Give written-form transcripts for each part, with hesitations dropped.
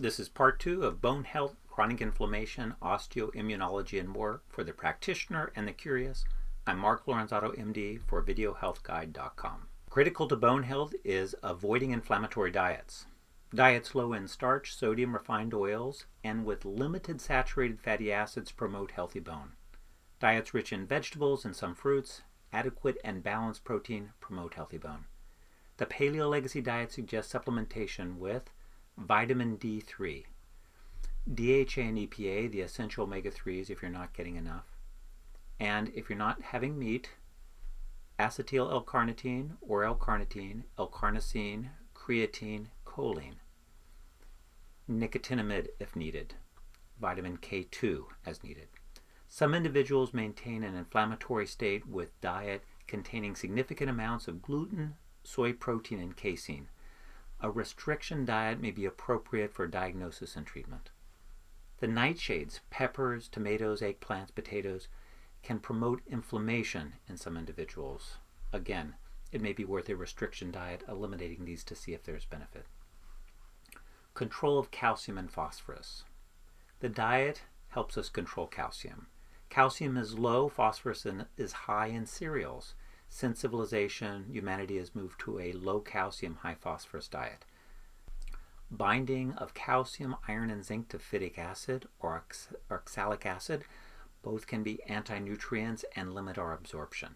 This is part 2 of bone health, chronic inflammation, osteoimmunology, and more for the practitioner and the curious. I'm Mark Lorenzato, MD, for VideoHealthGuide.com. Critical to bone health is avoiding inflammatory diets. Diets low in starch, sodium, refined oils, and with limited saturated fatty acids promote healthy bone. Diets rich in vegetables and some fruits, adequate and balanced protein promote healthy bone. The Paleo Legacy diet suggests supplementation with vitamin D3, DHA and EPA, the essential omega-3s if you're not getting enough, and if you're not having meat, acetyl L-carnitine or L-carnitine, L-carnosine, creatine, choline, nicotinamide if needed, vitamin K2 as needed. Some individuals maintain an inflammatory state with diet containing significant amounts of gluten, soy protein, and casein. A restriction diet may be appropriate for diagnosis and treatment. The nightshades, peppers, tomatoes, eggplants, potatoes, can promote inflammation in some individuals. Again, it may be worth a restriction diet, eliminating these to see if there's benefit. Control of calcium and phosphorus. The diet helps us control calcium. Calcium is low, phosphorus is high in cereals. Since civilization, humanity has moved to a low calcium, high phosphorus diet. Binding of calcium, iron, and zinc to phytic acid or oxalic acid, both can be anti-nutrients and limit our absorption.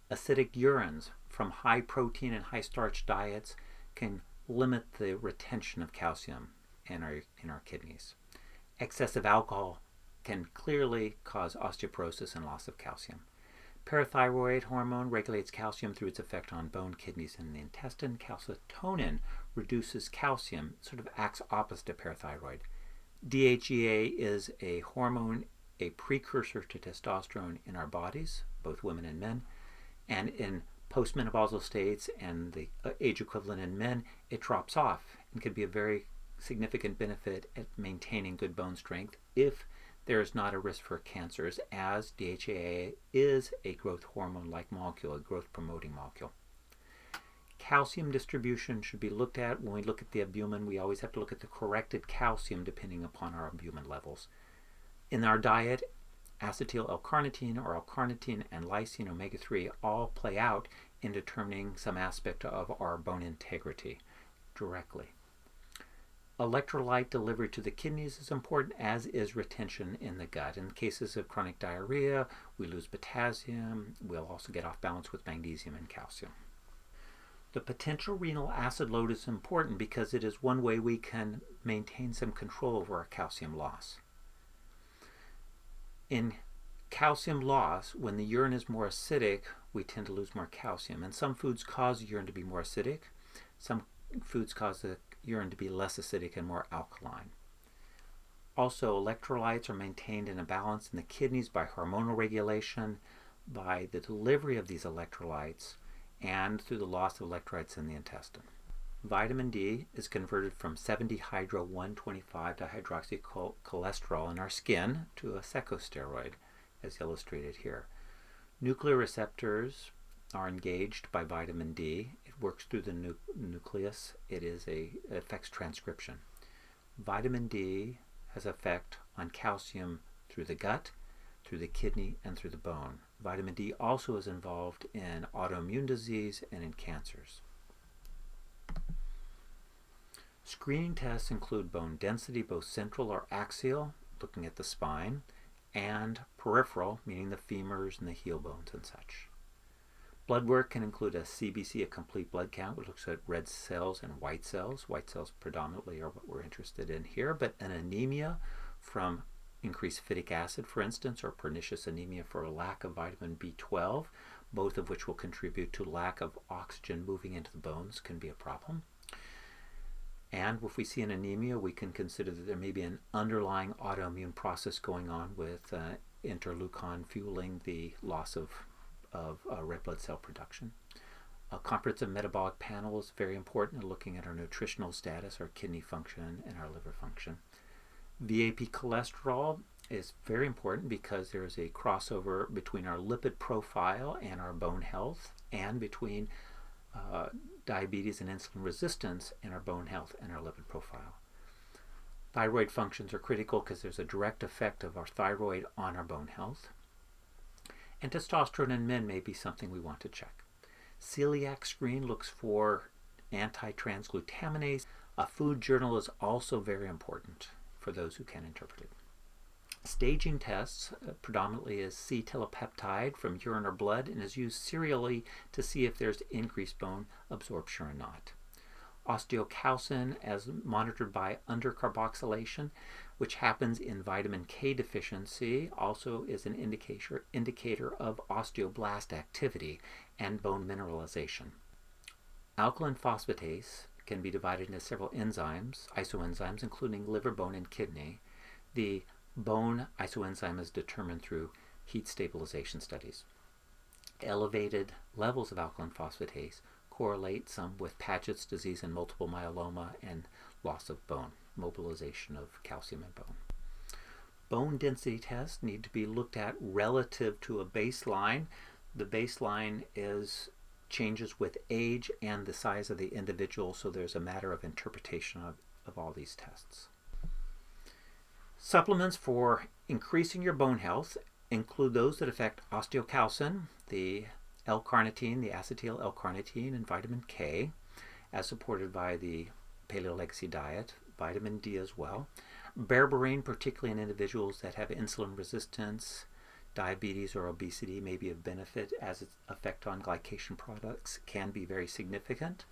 Acidic urines from high protein and high starch diets can limit the retention of calcium in our kidneys. Excessive alcohol can clearly cause osteoporosis and loss of calcium. Parathyroid hormone regulates calcium through its effect on bone, kidneys, and the intestine. Calcitonin reduces calcium, sort of acts opposite to parathyroid. DHEA is a hormone, a precursor to testosterone in our bodies, both women and men. And in postmenopausal states and the age equivalent in men, it drops off and can be a very significant benefit at maintaining good bone strength if there is not a risk for cancers, as DHEA is a growth hormone-like molecule, a growth-promoting molecule. Calcium distribution should be looked at. When we look at the albumin, we always have to look at the corrected calcium depending upon our albumin levels. In our diet, acetyl L-carnitine or L-carnitine and lysine omega-3 all play out in determining some aspect of our bone integrity directly. Electrolyte delivery to the kidneys is important, as is retention in the gut. In cases of chronic diarrhea, we lose potassium. We'll also get off balance with magnesium and calcium. The potential renal acid load is important because it is one way we can maintain some control over our calcium loss. In calcium loss, when the urine is more acidic, we tend to lose more calcium. And some foods cause the urine to be more acidic. Some foods cause the urine to be less acidic and more alkaline. Also, electrolytes are maintained in a balance in the kidneys by hormonal regulation, by the delivery of these electrolytes, and through the loss of electrolytes in the intestine. Vitamin D is converted from 70-hydro-125 dihydroxycholesterol in our skin to a corticosteroid, as illustrated here. Nuclear receptors are engaged by vitamin D. It works through the nucleus. It affects transcription. Vitamin D has effect on calcium through the gut, through the kidney, and through the bone. Vitamin D also is involved in autoimmune disease and in cancers. Screening tests include bone density, both central or axial, looking at the spine, and peripheral, meaning the femurs and the heel bones and such. Blood work can include a CBC, a complete blood count, which looks at red cells and white cells. White cells predominantly are what we're interested in here, but an anemia from increased phytic acid, for instance, or pernicious anemia for a lack of vitamin B12, both of which will contribute to lack of oxygen moving into the bones, can be a problem. And if we see an anemia, we can consider that there may be an underlying autoimmune process going on with interleukin fueling the loss of red blood cell production. A comprehensive metabolic panel is very important in looking at our nutritional status, our kidney function, and our liver function. VAP cholesterol is very important because there is a crossover between our lipid profile and our bone health, and between diabetes and insulin resistance and our bone health and our lipid profile. Thyroid functions are critical because there's a direct effect of our thyroid on our bone health. And testosterone in men may be something we want to check. Celiac screen looks for anti-transglutaminase. A food journal is also very important for those who can interpret it. Staging tests predominantly is C-telepeptide from urine or blood and is used serially to see if there's increased bone absorption or not. Osteocalcin, as monitored by undercarboxylation, which happens in vitamin K deficiency, also is an indicator of osteoblast activity and bone mineralization. Alkaline phosphatase can be divided into several enzymes, isoenzymes, including liver, bone, and kidney. The bone isoenzyme is determined through heat stabilization studies. Elevated levels of alkaline phosphatase correlate some with Paget's disease and multiple myeloma and loss of bone, mobilization of calcium in bone. Bone density tests need to be looked at relative to a baseline. The baseline changes with age and the size of the individual, so there's a matter of interpretation of all these tests. Supplements for increasing your bone health include those that affect osteocalcin, the L-carnitine, the acetyl L-carnitine, and vitamin K, as supported by the Paleo Legacy diet, vitamin D as well. Berberine, particularly in individuals that have insulin resistance, diabetes, or obesity, may be of benefit as its effect on glycation products can be very significant.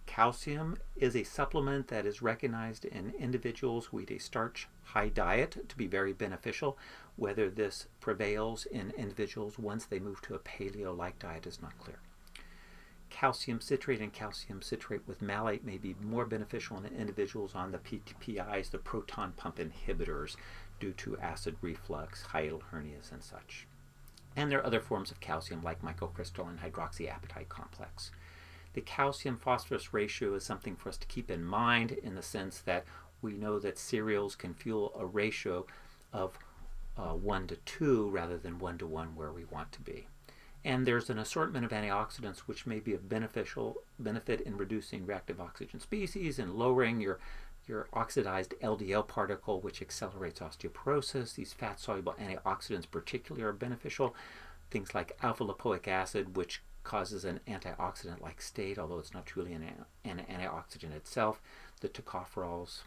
Calcium is a supplement that is recognized in individuals who eat a starch-high diet to be very beneficial. Whether this prevails in individuals once they move to a paleo-like diet is not clear. Calcium citrate and calcium citrate with malate may be more beneficial in individuals on the PPIs, the proton pump inhibitors, due to acid reflux, hiatal hernias, and such. And there are other forms of calcium like microcrystalline hydroxyapatite complex. The calcium-phosphorus ratio is something for us to keep in mind in the sense that we know that cereals can fuel a ratio of 1 to 2 rather than 1 to 1 where we want to be. And there's an assortment of antioxidants which may be of benefit in reducing reactive oxygen species and lowering your oxidized LDL particle, which accelerates osteoporosis. These fat-soluble antioxidants particularly are beneficial. Things like alpha-lipoic acid, which causes an antioxidant-like state, although it's not truly an antioxidant itself. The tocopherols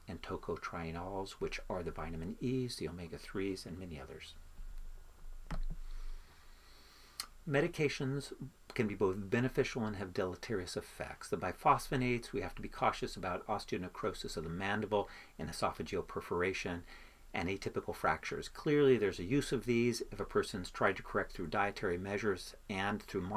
and tocotrienols, which are the vitamin E's, the omega-3s, and many others. Medications can be both beneficial and have deleterious effects. The biphosphonates, we have to be cautious about osteonecrosis of the mandible and esophageal perforation and atypical fractures. Clearly, there's a use of these if a person's tried to correct through dietary measures and through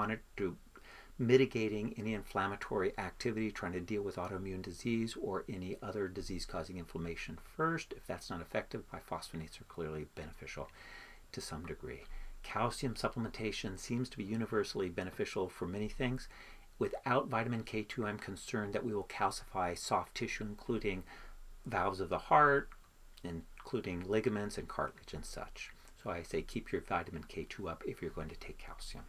mitigating any inflammatory activity, trying to deal with autoimmune disease or any other disease-causing inflammation first. If that's not effective, biphosphonates are clearly beneficial to some degree. Calcium supplementation seems to be universally beneficial for many things. Without vitamin K2, I'm concerned that we will calcify soft tissue, including valves of the heart, including ligaments and cartilage and such. So I say keep your vitamin K2 up if you're going to take calcium,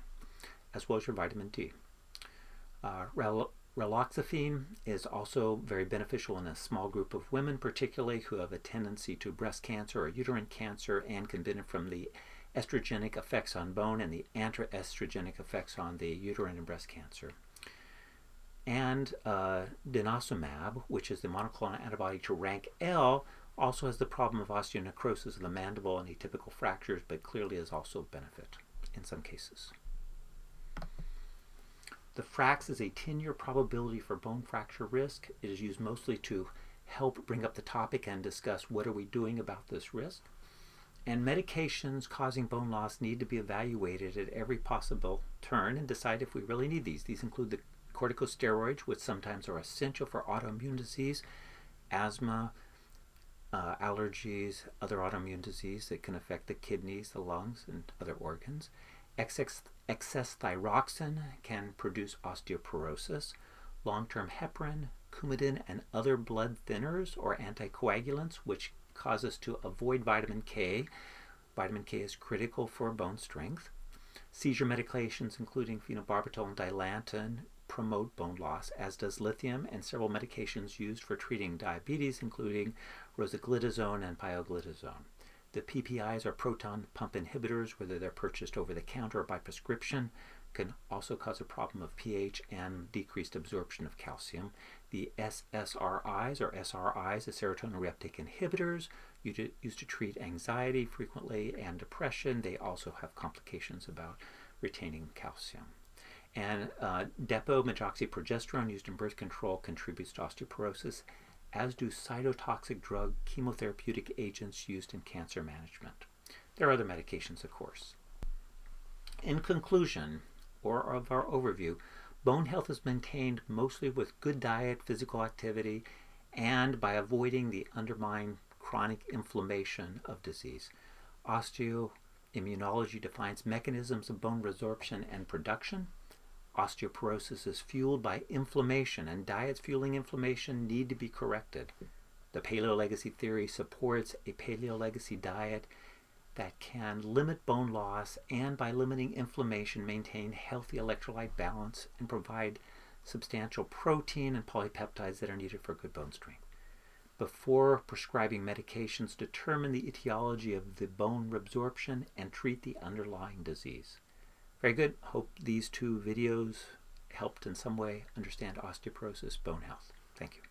as well as your vitamin D. Raloxifene is also very beneficial in a small group of women, particularly who have a tendency to breast cancer or uterine cancer and can benefit from the estrogenic effects on bone and the anti-estrogenic effects on the uterine and breast cancer. And denosumab, which is the monoclonal antibody to rank L, also has the problem of osteonecrosis of the mandible and atypical fractures, but clearly is also a benefit in some cases. The FRAX is a 10-year probability for bone fracture risk. It is used mostly to help bring up the topic and discuss what are we doing about this risk. And medications causing bone loss need to be evaluated at every possible turn and decide if we really need these. These include the corticosteroids, which sometimes are essential for autoimmune disease, asthma, allergies, other autoimmune disease that can affect the kidneys, the lungs, and other organs. Excess thyroxine can produce osteoporosis. Long-term heparin, Coumadin, and other blood thinners or anticoagulants, which cause us to avoid vitamin K. Vitamin K is critical for bone strength. Seizure medications, including phenobarbital and Dilantin, promote bone loss, as does lithium and several medications used for treating diabetes, including rosiglitazone and pioglitazone. The PPIs are proton pump inhibitors, whether they're purchased over the counter or by prescription, can also cause a problem of pH and decreased absorption of calcium. The SSRIs, or SRIs, the serotonin reuptake inhibitors, used to treat anxiety frequently and depression. They also have complications about retaining calcium. And depo-medroxyprogesterone, used in birth control, contributes to osteoporosis, as do cytotoxic drug chemotherapeutic agents used in cancer management. There are other medications, of course. In conclusion, or of our overview, bone health is maintained mostly with good diet, physical activity, and by avoiding the underlying chronic inflammation of disease. Osteoimmunology defines mechanisms of bone resorption and production. Osteoporosis is fueled by inflammation, and diets fueling inflammation need to be corrected. The paleolegacy theory supports a paleolegacy diet that can limit bone loss and, by limiting inflammation, maintain healthy electrolyte balance and provide substantial protein and polypeptides that are needed for good bone strength. Before prescribing medications, determine the etiology of the bone resorption and treat the underlying disease. Very good. Hope these two videos helped in some way understand osteoporosis, bone health. Thank you.